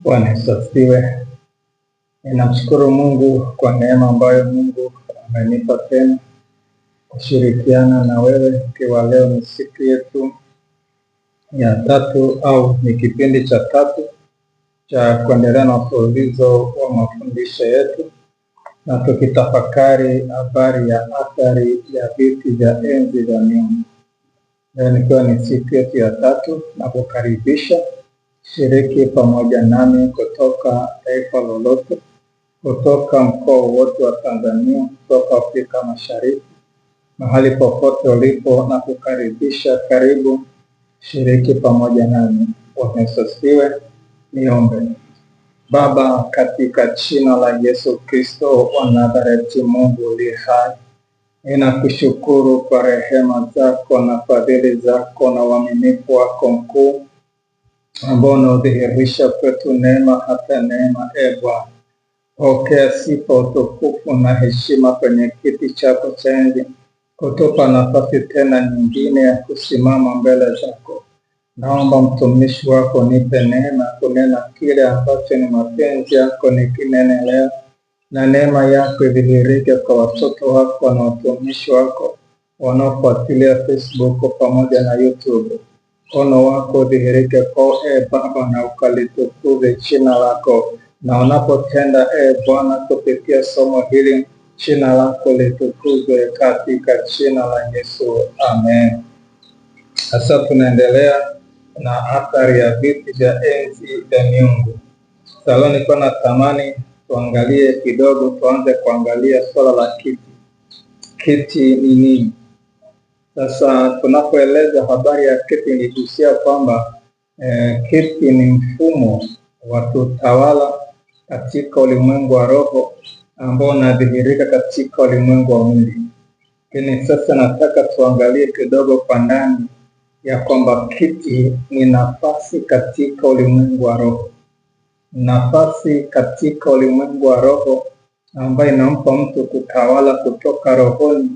Bwana Yesu asifiwe. Ninamshukuru Mungu kwa neema ambayo Mungu amenipa tena kushirikiana na wewe, ikiwa leo ni siku yetu ya tatu au ni kipindi cha tatu cha kuendelea na mfululizo wa mafundisho yetu, na tukitafakari habari ya athari ya viti vya enzi vya miungu. Leo nikiwa ni siku yetu ya tatu, na kukaribisha shiriki pamoja nami kutoka taifa lolote, kutoka mkoa wote wa Tanzania, kutoka Afrika Mashariki, mahali popote ulipo, na kukaribisha. Karibu shiriki pamoja nami. Bwana Yesu asifiwe. Niombe. Baba, katika jina la Yesu Kristo wa Nazareti, Mungu uliye hai, ninakushukuru kwa rehema zako na fadhili zako na uaminifu wako mkuu ambao unaodhihirisha kwetu neema hata neema. Bwana, pokea sifa, utukufu na heshima kwenye kiti chako cha enzi, kutupa nafasi tena nyingine ya kusimama mbele zako. Naomba mtumishi wako nipe neema kunena kile ambacho ni mapenzi yako nikinene leo, na neema yako idhihirike kwa watoto wako na watumishi wako wanaofuatilia Facebook pamoja na YouTube. Mkono wako udhihirike kwa Baba, na ukalitukuze jina lako, na unapotenda Bwana kupitia somo hili, jina lako litukuzwe katika jina la Yesu, amen. Sasa tunaendelea na athari ya viti vya enzi vya miungu. Sasa nilikuwa natamani tuangalie kidogo, tuanze kuangalia swala la kiti. Kiti ni nini? Sasa tunapoeleza habari ya kiti, niligusia kwamba kiti ni mfumo wa kutawala katika ulimwengu wa roho ambao unadhihirika katika ulimwengu wa mwili. Lakini sasa nataka tuangalie kidogo kwa ndani ya kwamba kiti ni nafasi katika ulimwengu wa roho. Nafasi katika ulimwengu wa roho ambayo inampa mtu kutawala kutoka rohoni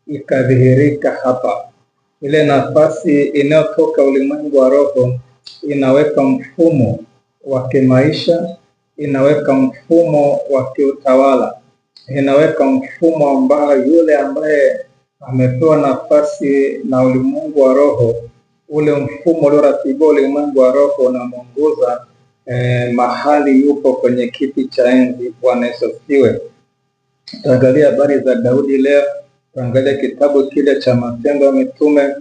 ikadhihirika hapa. Ile nafasi inayotoka ulimwengu wa roho inaweka mfumo wa kimaisha, inaweka mfumo wa kiutawala, inaweka mfumo ambao yule ambaye amepewa nafasi na ulimwengu wa roho, ule mfumo ulioratibiwa ulimwengu wa roho unamuongoza mahali yupo kwenye kiti cha enzi. Bwana Yesu asifiwe. Tuangalia habari za Daudi leo. Tuangalia kitabu kile cha Matendo ya Mitume,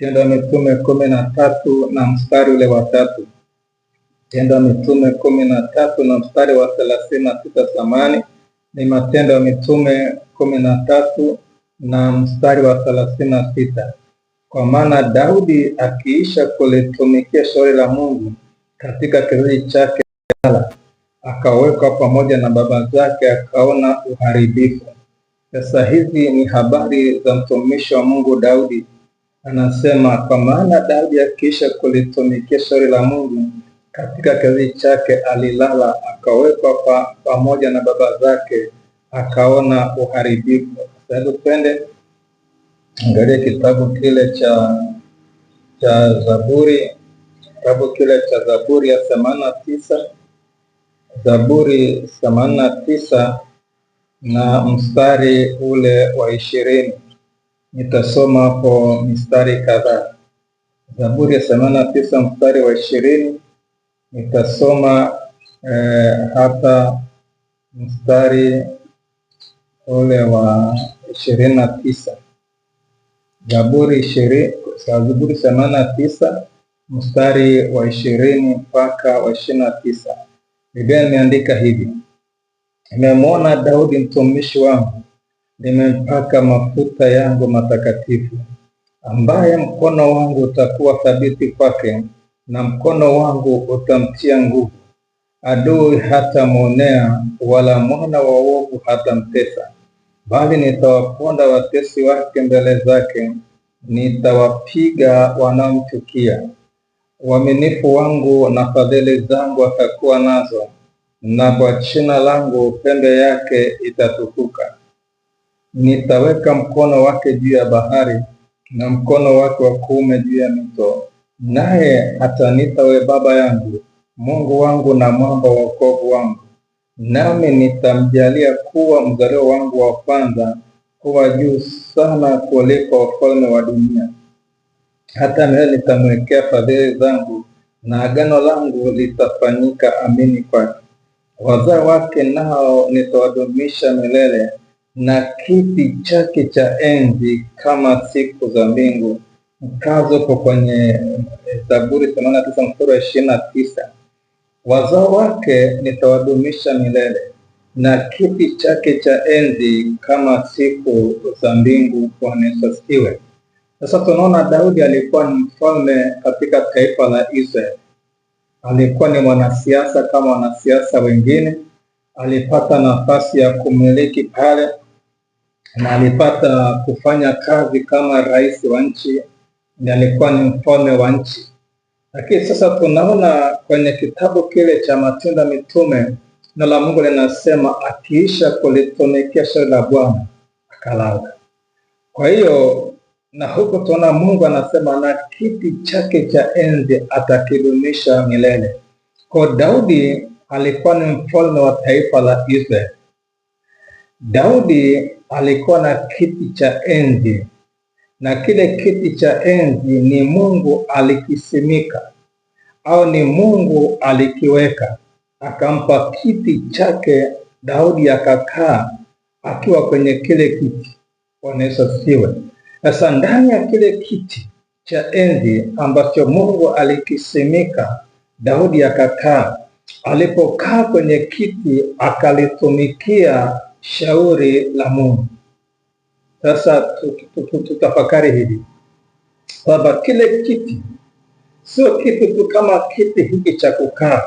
Matendo ya Mitume 13 na mstari ule wa 3. Matendo ya Mitume 13 na mstari wa 36. Samani ni Matendo ya Mitume 13 na mstari wa 36. Kwa maana Daudi akiisha kulitumikia shauri la Mungu katika kizazi chake, akawekwa pamoja na baba zake, akaona uharibifu. Sasa hizi ni habari za mtumishi wa Mungu Daudi. Anasema kwa maana Daudi akiisha kulitumikia shauri la Mungu katika kizazi chake, alilala, akawekwa pamoja na baba zake, akaona uharibifu. Sasa twende angalia kitabu kile cha Zaburi, kitabu kile cha Zaburi ya 89, Zaburi 89 na mstari ule wa 20. Nitasoma hapo mstari kadhaa. Zaburi ya 89 mstari wa 20, nitasoma hata mstari ule wa 29. Zaburi 89 mstari wa 20 mpaka wa 29. Biblia imeandika hivi: nimemwona Daudi mtumishi wangu, nimempaka mafuta yangu matakatifu, ambaye mkono wangu utakuwa thabiti kwake, na mkono wangu utamtia nguvu. Adui hatamwonea, wala mwana wa uovu hatamtesa, bali nitawaponda watesi wake mbele zake, nitawapiga wanaomchukia. Uaminifu wangu na fadhili zangu atakuwa nazo, na kwa jina langu pembe yake itatukuka. Nitaweka mkono wake juu ya bahari, na mkono wake wa kuume juu ya mito, naye ataniita we baba yangu, Mungu wangu na mwamba wa wokovu wangu, nami nitamjalia kuwa mzaliwa wangu wa kwanza, kuwa juu sana kuliko wafalme wa dunia. Hata milele nitamwekea fadhili zangu, na agano langu litafanyika amini kwake. Wazao wake nao nitawadumisha milele, na kiti chake cha enzi kama siku za mbingu. Mkazo uko kwenye Zaburi 89:29. Wazao wake nitawadumisha milele, na kiti chake cha enzi kama siku za mbingu. Bwana Yesu asifiwe. Sasa tunaona Daudi alikuwa ni mfalme katika taifa la Israeli. Alikuwa ni mwanasiasa kama wanasiasa wengine. Alipata nafasi ya kumiliki pale, na alipata kufanya kazi kama rais wa nchi, na alikuwa ni mfalme wa nchi. Lakini sasa tunaona kwenye kitabu kile cha Matendo ya Mitume, neno la Mungu linasema akiisha kulitumikia shauri la Bwana akalala. Kwa hiyo na huko tunaona Mungu anasema na kiti chake cha enzi atakidumisha milele. Kwa Daudi alikuwa ni mfalme wa taifa la Israeli. Daudi alikuwa na kiti cha enzi, na kile kiti cha enzi ni Mungu alikisimika au ni Mungu alikiweka, akampa kiti chake. Daudi akakaa akiwa kwenye kile kiti. Bwana Yesu asifiwe. Sasa ndani ya kile kiti cha enzi ambacho Mungu alikisimika, Daudi akakaa. Alipokaa kwenye kiti akalitumikia shauri la Mungu. Sasa tutafakari hili kwamba kile kiti sio kitu tu kama kiti hiki cha kukaa,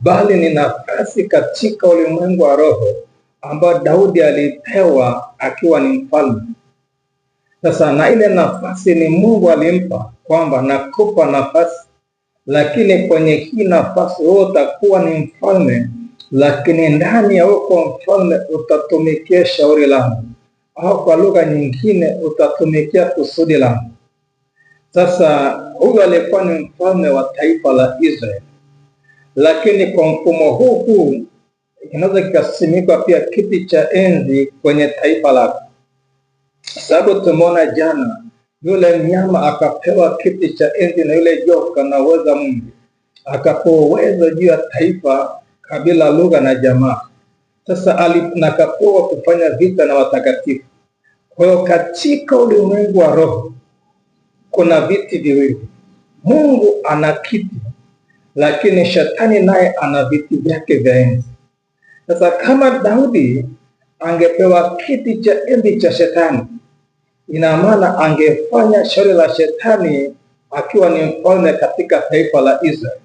bali ni nafasi katika ulimwengu wa roho ambayo Daudi alipewa akiwa ni mfalme. Sasa na ile nafasi ni Mungu alimpa kwamba nakupa nafasi, lakini kwenye hii nafasi wewe utakuwa ni mfalme, lakini ndani ya wewe mfalme utatumikia shauri langu, au kwa lugha nyingine utatumikia kusudi langu. Sasa huyu alikuwa ni mfalme wa taifa la Israeli, lakini kwa mfumo huu inaweza kikasimikwa pia kiti cha enzi kwenye taifa lako. Sababu tumeona jana yule mnyama akapewa kiti cha enzi, na yule joka na uweza Mungu akapewa uwezo juu ya taifa, kabila, lugha na jamaa. Sasa akapewa kufanya vita na watakatifu. Kwa hiyo katika ulimwengu wa roho kuna viti viwili. Mungu ana kiti, lakini shetani naye ana viti vyake vya enzi. Sasa kama Daudi angepewa kiti cha enzi cha shetani, ina maana angefanya shauri la shetani akiwa ni mfalme katika taifa la Israeli.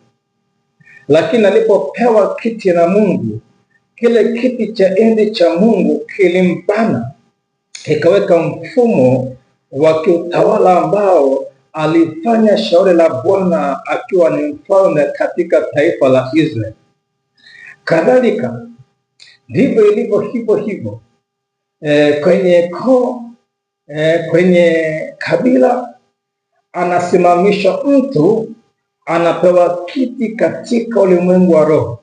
Lakini alipopewa kiti na Mungu, kile kiti cha enzi cha Mungu kilimbana, ikaweka mfumo wa kiutawala ambao alifanya shauri la Bwana akiwa ni mfalme katika taifa la Israeli. Kadhalika ndivyo ilivyo hivyo kwenye koo, kwenye kabila anasimamisha mtu, anapewa kiti katika ulimwengu wa roho.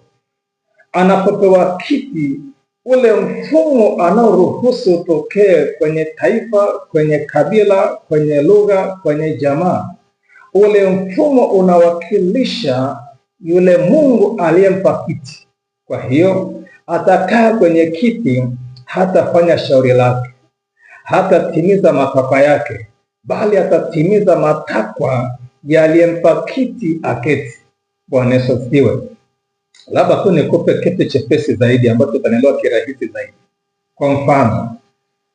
Anapopewa kiti, ule mfumo anaoruhusu utokee kwenye taifa, kwenye kabila, kwenye lugha, kwenye jamaa, ule mfumo unawakilisha yule Mungu aliyempa kiti. Kwa hiyo atakaa kwenye kiti, hatafanya shauri lake, hatatimiza matakwa yake, bali atatimiza matakwa ya aliyempa kiti aketi. Bwana Yesu asifiwe. Labda tu nikupe kitu chepesi zaidi ambacho utanielewa kirahisi zaidi. Kwa mfano,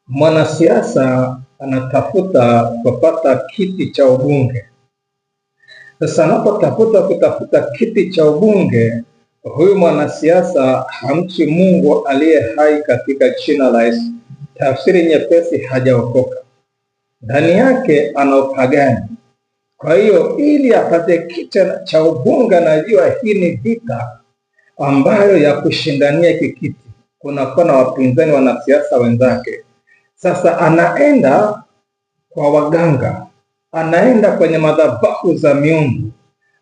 mwanasiasa anatafuta kupata kiti cha ubunge. Sasa anapotafuta kiti cha ubunge, huyu mwanasiasa hamchi Mungu aliye hai katika jina la Yesu. Tafsiri nyepesi, hajaokoka. Ndani yake ana upagani. Kwa hiyo ili apate kiti cha ubunge, najua hii ni vita ambayo ya kushindania hiki kiti. Kunakuwa na wapinzani wanasiasa wenzake. Sasa anaenda kwa waganga, anaenda kwenye madhabahu za miungu,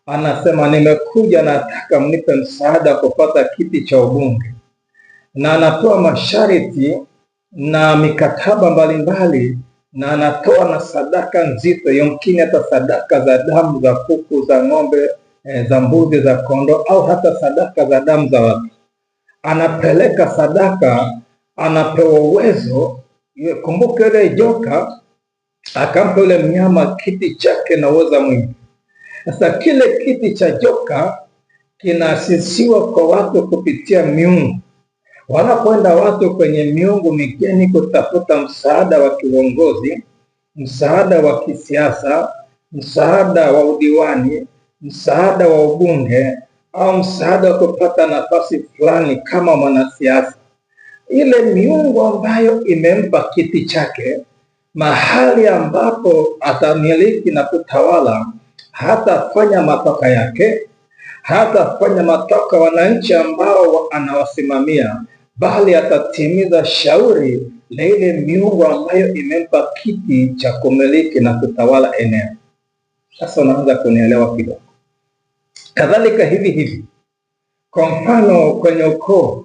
anasema nimekuja, nataka mnipe msaada kupata kiti cha ubunge, na anatoa masharti na mikataba mbalimbali, na anatoa na sadaka nzito, yomkini hata sadaka za damu za kuku, za ng'ombe, za mbuzi, za kondoo, au hata sadaka za damu za watu. Anapeleka sadaka, anapewa uwezo. Kumbuka ile joka akampa yule mnyama kiti chake na uweza mwingi. Sasa kile kiti cha joka kinaasisiwa kwa watu kupitia miungu. Wanapoenda watu kwenye miungu migeni kutafuta msaada wa kiongozi, msaada wa kisiasa, msaada wa udiwani, msaada wa ubunge, au msaada wa kupata nafasi fulani kama mwanasiasa, ile miungu ambayo imempa kiti chake, mahali ambapo atamiliki na kutawala, hatafanya matoka yake, hatafanya matoka wananchi ambao anawasimamia, bali atatimiza shauri la ile miungu ambayo imempa kiti cha kumiliki na kutawala eneo. Sasa unaanza kunielewa kidogo. Kadhalika hivi, kwa mfano kwenye ukoo,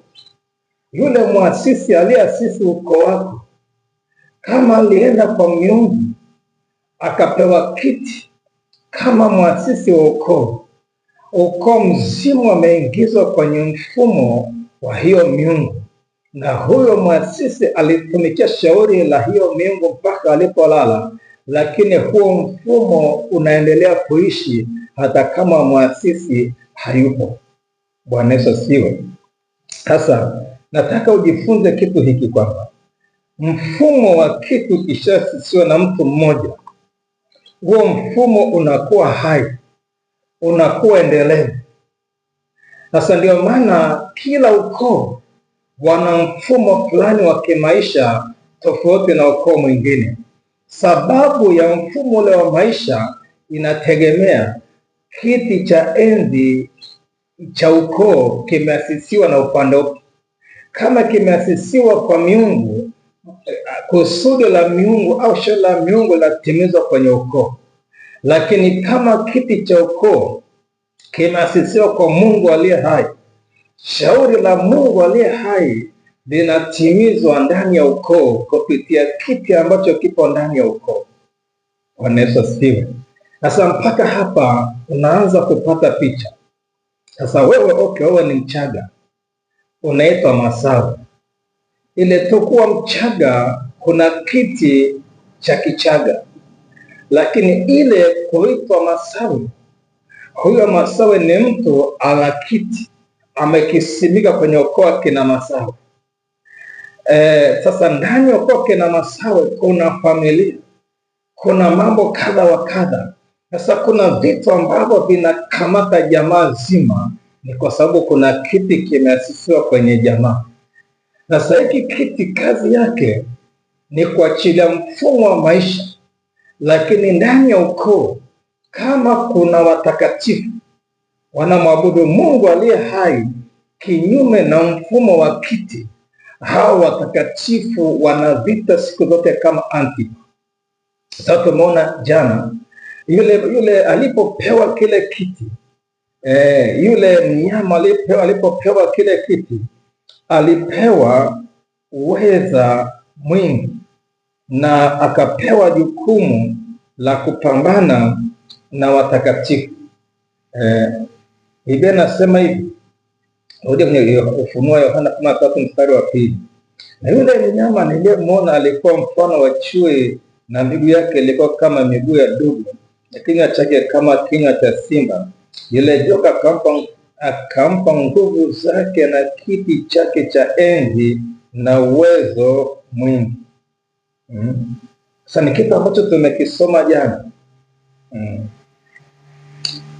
yule muasisi aliyeasisi ukoo wako, kama alienda kwa miungu akapewa kiti kama muasisi wa ukoo, ukoo mzima ameingizwa kwenye mfumo wa hiyo miungu, na huyo muasisi alitumikia shauri la hiyo miungu mpaka alipolala, lakini huo mfumo unaendelea kuishi hata kama muasisi hayupo. Bwana Yesu asifiwe. Sasa nataka ujifunze kitu hiki kwamba mfumo wa kitu kishaasisiwa na mtu mmoja, huo mfumo unakuwa hai, unakuwa endelevu. Sasa ndio maana kila ukoo wana mfumo fulani wa kimaisha tofauti na ukoo mwingine. Sababu ya mfumo ule wa maisha inategemea kiti cha enzi cha ukoo kimeasisiwa na upande upi. Kama kimeasisiwa kwa miungu, kusudi la miungu au shauri la miungu latimizwa kwenye ukoo. Lakini kama kiti cha ukoo kimeasisiwa kwa Mungu aliye hai, shauri la Mungu aliye hai linatimizwa ndani ya ukoo kupitia kiti ambacho kipo ndani ya ukoo. Bwana Yesu asifiwe. Sasa mpaka hapa unaanza kupata picha. Sasa wewe ni Mchaga, unaitwa Masawe. Ile tu kuwa Mchaga kuna kiti cha Kichaga, lakini ile kuitwa Masawe, huyo Masawe ni mtu ana kiti amekisimika kwenye ukoo kina Masawe. Sasa ndani ya ukoo kina Masawe kuna familia, kuna mambo kadha wa kadha. Sasa kuna vitu ambavyo vinakamata jamaa zima, ni kwa sababu kuna kiti kimeasisiwa kwenye jamaa. Sasa hiki kiti kazi yake ni kuachilia mfumo wa maisha, lakini ndani ya ukoo kama kuna watakatifu wanamwabudu Mungu aliye hai kinyume na mfumo wa kiti, hao watakatifu wanavita siku zote kama Antipa. Sasa tumeona jana yule alipopewa kile kiti, yule mnyama alipopewa kile kiti, alipewa uweza mwingi na akapewa jukumu la kupambana na watakatifu. Biblia nasema hivi, rudi kwenye Ufunuo Yohana 13:2. Na yule mnyama niliyemwona alikuwa mfano wa chui, na miguu yake ilikuwa kama miguu ya dubu, na kinywa chake kama kinywa cha simba. Yule joka akampa nguvu zake na kiti chake cha enzi na uwezo mwingi. Sasa ni kitu ambacho tumekisoma jana.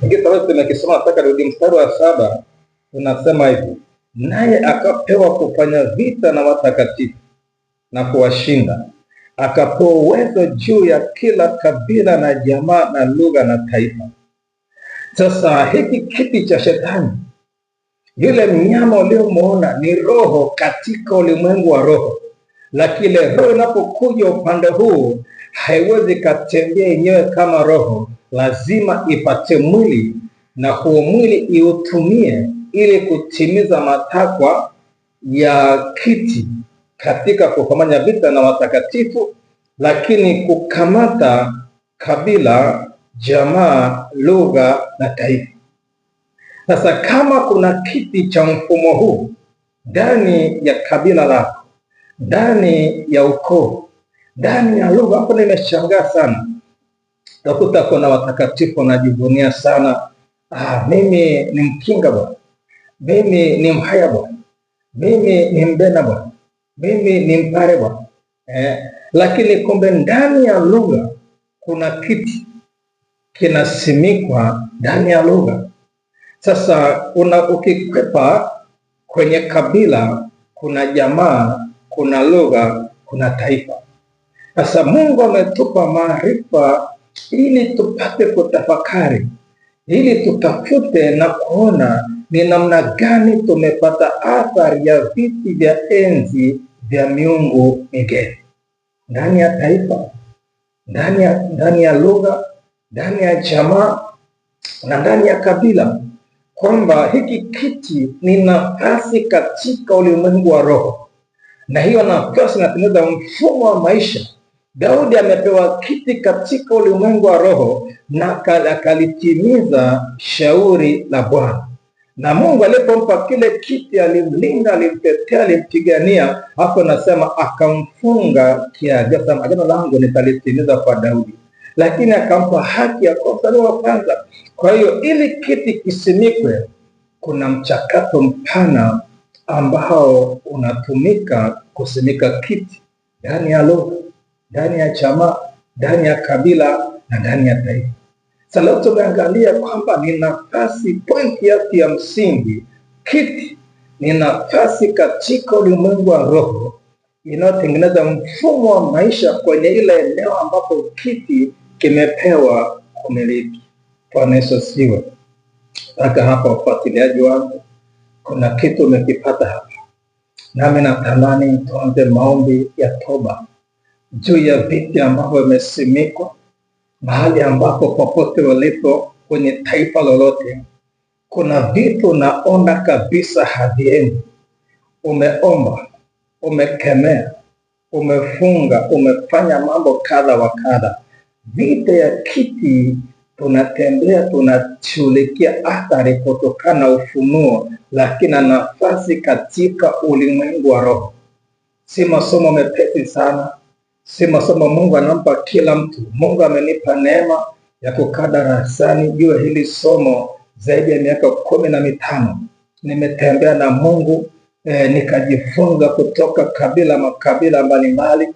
Ni kitu ambacho tumekisoma, nataka rudi mstari wa 7. Tunasema hivi, naye akapewa kufanya vita na watakatifu na kuwashinda. Akapewa uwezo juu ya kila kabila na jamaa na lugha na taifa. Sasa hiki kiti cha shetani, yule mnyama uliomuona ni roho katika ulimwengu wa roho, lakini ile roho inapokuja upande huu haiwezi katembea yenyewe kama roho, lazima ipate mwili, na huo mwili iutumie ili kutimiza matakwa ya kiti katika kufanya vita na watakatifu, lakini kukamata kabila, jamaa, lugha na taifa. Sasa kama kuna kiti cha mfumo huu ndani ya kabila lako, ndani ya ukoo, ndani ya lugha, hapo nimeshangaa sana. Utakuta kuna watakatifu wanajivunia sana, mimi ni Mkinga bwana, mimi ni Mhaya bwana, mimi ni Mbena bwana, mimi ni Mpare bwana. Lakini kumbe ndani ya lugha kuna kiti kinasimikwa ndani ya lugha. Sasa ukikwepa kwenye kabila, kuna jamaa, kuna lugha, kuna taifa. Sasa Mungu ametupa maarifa ili tupate kutafakari, ili tutafute na kuona ni namna gani tumepata athari ya viti vya enzi vya miungu migeni ndani ya taifa, ndani ya lugha, ndani ya jamaa na ndani ya kabila, kwamba hiki kiti ni nafasi katika ulimwengu wa roho, na hiyo nafasi inatengeneza mfumo wa maisha. Daudi amepewa kiti katika ulimwengu wa roho na akalitimiza shauri la Bwana, na Mungu alipompa kile kiti alimlinda, alimtetea, alimpigania. Hapo nasema akamfunga kiagizo, agano langu nitalitimiza kwa Daudi, lakini akampa haki ya kuzaliwa wa kwanza. Kwa hiyo ili kiti kisimikwe, kuna mchakato mpana ambao unatumika kusimika kiti ndani ya lugha, ndani ya jamaa, ndani ya kabila na ndani ya taifa. Sasa leo tumeangalia kwamba ni nafasi, pointi yake ya msingi, kiti ni nafasi katika ulimwengu wa roho inayotengeneza mfumo wa maisha kwenye ile eneo ambapo kiti kimepewa kumiliki. Bwana Yesu asifiwe. Mpaka hapa ufuatiliaji wangu, kuna kitu umekipata hapa, nami natamani tuanze maombi ya toba juu ya viti ambavyo vimesimikwa mahali ambapo popote ulipo kwenye taifa lolote. Kuna vitu naona kabisa haviendi. Umeomba, umekemea, umefunga, umefanya mambo kadha wa kadha. Vita ya kiti tunatembea, tunashughulikia athari kutokana na ufunuo, lakini nafasi katika ulimwengu wa roho. Si masomo mepesi sana, si masomo Mungu anampa kila mtu. Mungu amenipa neema ya kukaa darasani juu ya hili somo zaidi ya miaka 15. Nimetembea na Mungu, nikajifunza kutoka makabila mbalimbali,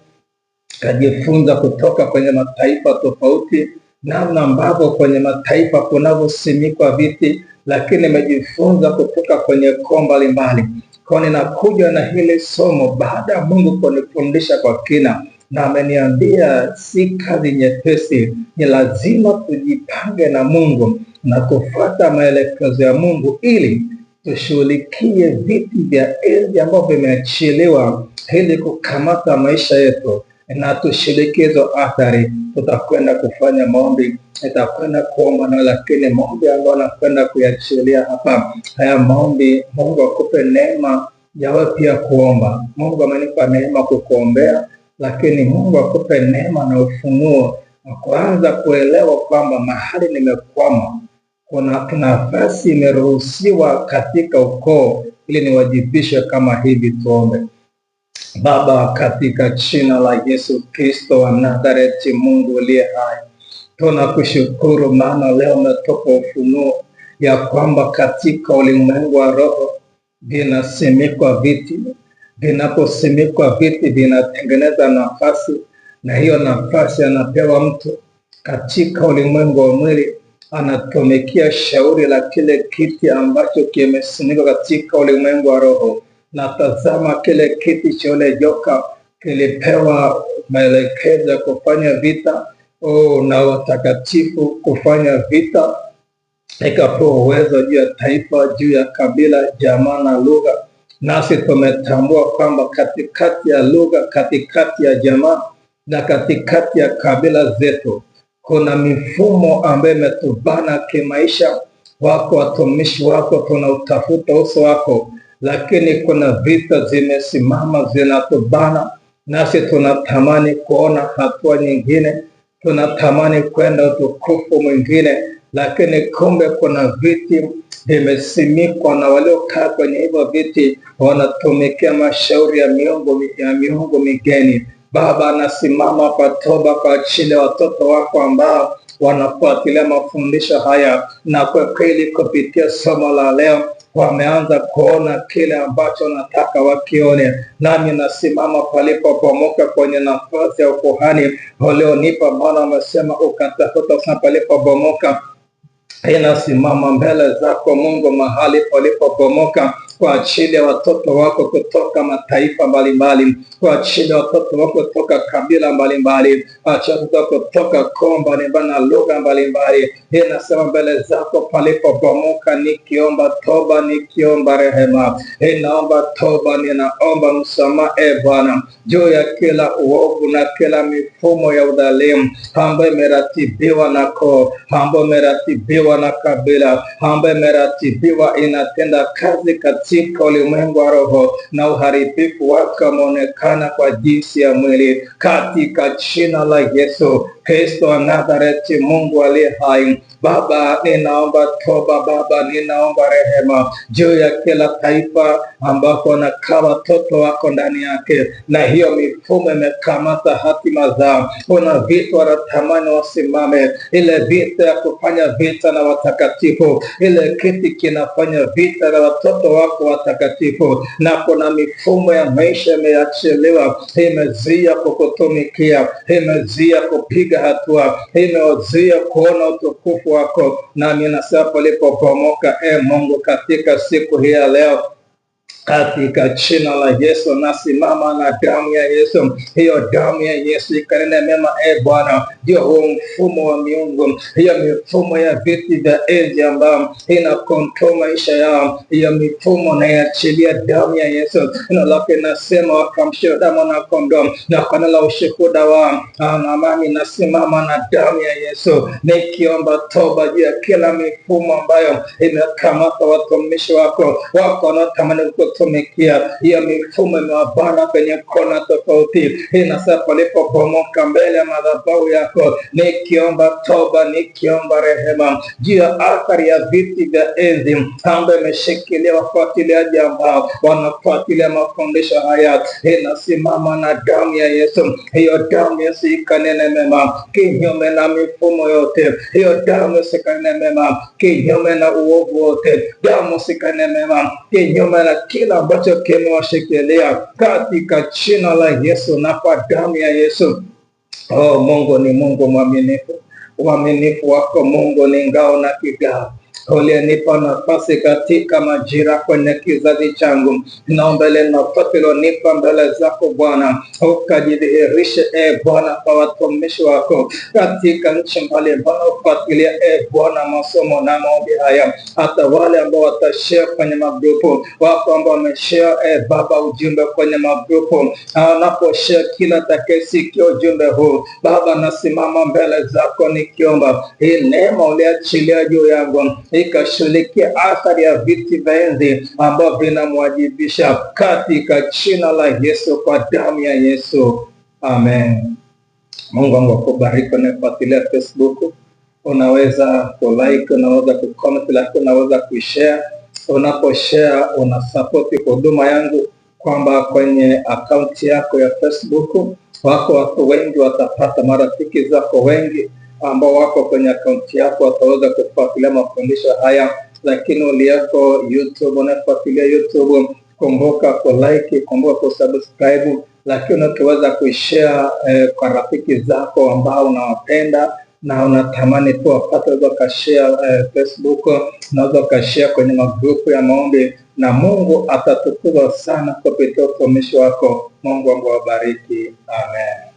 nikajifunza kutoka kwenye mataifa tofauti, namna ambavyo kwenye mataifa kunavyosimikwa viti, lakini nimejifunza kutoka kwenye koo mbalimbali. Kwa ninakuja na hili somo baada ya Mungu kunifundisha kwa kina, na ameniambia si kazi nyepesi. Ni lazima tujipange na Mungu na kufuata maelekezo ya Mungu ili tushughulikie viti vya enzi ambavyo vimeachiliwa ili kukamata maisha yetu na tushughulikie hizo athari. Tutakwenda kufanya maombi, nitakwenda kuomba na, lakini maombi ambayo nakwenda kuyachilia hapa, haya maombi Mungu akupe neema yawe pia kuomba. Mungu amenipa neema kukuombea, lakini Mungu akupe neema na ufunuo na kuanza kuelewa kwamba mahali nimekwama kuna nafasi imeruhusiwa katika ukoo ili niwajibishe kama hivi. Tuombe. Baba, katika jina la Yesu Kristo wa Nazareti, Mungu uliye hai, tunakushukuru maana leo umetoka ufunuo ya kwamba katika ulimwengu wa roho vinasimikwa viti. Vinaposimikwa viti vinatengeneza nafasi, na hiyo nafasi anapewa mtu katika ulimwengu wa mwili, anatumikia shauri la kile kiti ambacho kimesimikwa katika ulimwengu wa roho. Na tazama, kile kiti cha yule joka kilipewa maelekezo ya kufanya vita, na watakatifu kufanya vita, ikapewa uwezo juu ya taifa, juu ya kabila, jamaa na lugha. Nasi tumetambua kwamba katikati ya lugha, katikati ya jamaa na katikati ya kabila zetu kuna mifumo ambayo imetubana kimaisha, wako watumishi wako tunautafuta uso wako, lakini kuna vita zimesimama zinatubana, nasi tunatamani kuona hatua nyingine, tunatamani kwenda utukufu mwingine, lakini kumbe kuna viti vimesimikwa na waliokaa kwenye hivyo viti wanatumikia mashauri ya miungu migeni. Baba, anasimama kwa toba kwa ajili ya watoto wako ambao wanafuatilia mafundisho haya, na kwa kweli kupitia somo la leo wameanza kuona kile ambacho nataka wakione. Nami nasimama palipobomoka kwenye nafasi ya ukuhani ulionipa, Bwana amesema ukatafuta sana palipobomoka. Inasimama mbele zako Mungu mahali palipobomoka kwa ajili ya watoto wako kutoka mataifa mbalimbali, kwa ajili ya watoto wako kutoka kabila mbalimbali, kwa ajili ya watoto kutoka koo mbalimbali na lugha mbalimbali. Inasema mbele zako palipobomoka, nikiomba toba, nikiomba rehema. Ninaomba toba, ninaomba msamaha Bwana juu ya kila uovu na kila mifumo ya udhalimu ambayo imeratibiwa na koo, ambayo imeratibiwa na kabila, ambayo imeratibiwa inatenda kazi katika ulimwengu wa roho, na uharibifu wake umeonekana kwa jinsi ya mwili, katika jina la Yesu Kristo wa Nazareti, Mungu aliye hai. Baba, ninaomba toba, Baba, ninaomba rehema juu ya kila taifa ambako wanakaa watoto wako ndani yake, na hiyo mifumo imekamata hatima zao. Kuna vitu wanatamani wasimame, ile vita ya kufanya vita na watakatifu, ile kiti kinafanya vita na watoto wako watakatifu, na kuna mifumo ya maisha imeachiliwa, imezuia kukutumikia, imezuia kupiga hatua, imezuia kuona utukufu wako. Nami nasema palipobomoka, Mungu, katika siku hii ya leo, katika jina la Yesu nasimama na damu ya Yesu. Hiyo damu ya Yesu ikanene mema, Bwana, ndio huo mfumo wa miungu, hiyo mifumo ya viti vya enzi ambao ina kontrol maisha yao, hiyo mifumo na iachilia damu ya Yesu. Neno lake nasema wakamshia damu na kondoo, na kwa neno la ushuhuda wao na amani nasimama na damu ya Yesu, nikiomba toba juu ya kila mifumo ambayo imekamata watumishi wako wanatamani kutumikia. Hiyo mifumo imewabana kwenye kona tofauti. Inasema palipobomoka mbele ya madhabahu yako, nikiomba toba, nikiomba rehema juu ya athari ya viti vya enzi ambayo imeshikilia wafuatiliaji ambao wanafuatilia mafundisho haya. Inasimama na damu ya Yesu. Hiyo damu ya Yesu ikanene mema kinyume na mifumo yote. Hiyo damu ya Yesu ikanene mema kinyume na uovu wote. Damu ikanene mema kinyume na kila ambacho kimewashikilia, katika jina la Yesu na kwa damu ya Yesu. Mungu ni Mungu mwaminifu. Uaminifu wako Mungu ni ngao na kigao. Uliyenipa nafasi katika majira kwenye kizazi changu, naomba ile nafasi ulionipa mbele zako Bwana, ukajidhihirishe Bwana kwa watumishi wako katika nchi mbalimbali. Ufuatilia Bwana masomo na maombi haya, hata wale ambao watashare kwenye magrupu wako ambao wameshare Baba ujumbe kwenye magrupu, wanaposhare kila atakayesikia ujumbe huu Baba, nasimama mbele zako nikiomba hii neema uliachilia juu yangu ikashughulikia athari ya viti vya enzi ambao vinamwajibisha, katika jina la Yesu, kwa damu ya Yesu, amen. Mungu wangu akubariki. Unafuatilia Facebook, unaweza kulike, unaweza kucomment, lakini unaweza kushare. Unaposhare unasupport huduma yangu, kwamba kwenye akaunti yako ya Facebook watu wengi watapata, marafiki zako wengi ambao wako kwenye akaunti yako wataweza kufuatilia mafundisho haya. Lakini uliyako YouTube, unafuatilia YouTube, kumbuka kulike, kumbuka kusubscribe, lakini ukiweza kushare kwa rafiki zako ambao unawapenda na unatamani tu wapate, unaweza ukashare Facebook, unaweza ukashare kwenye magrupu ya maombi, na Mungu atatukuzwa sana kupitia utumishi wako. Mungu wangu awabariki. Amen.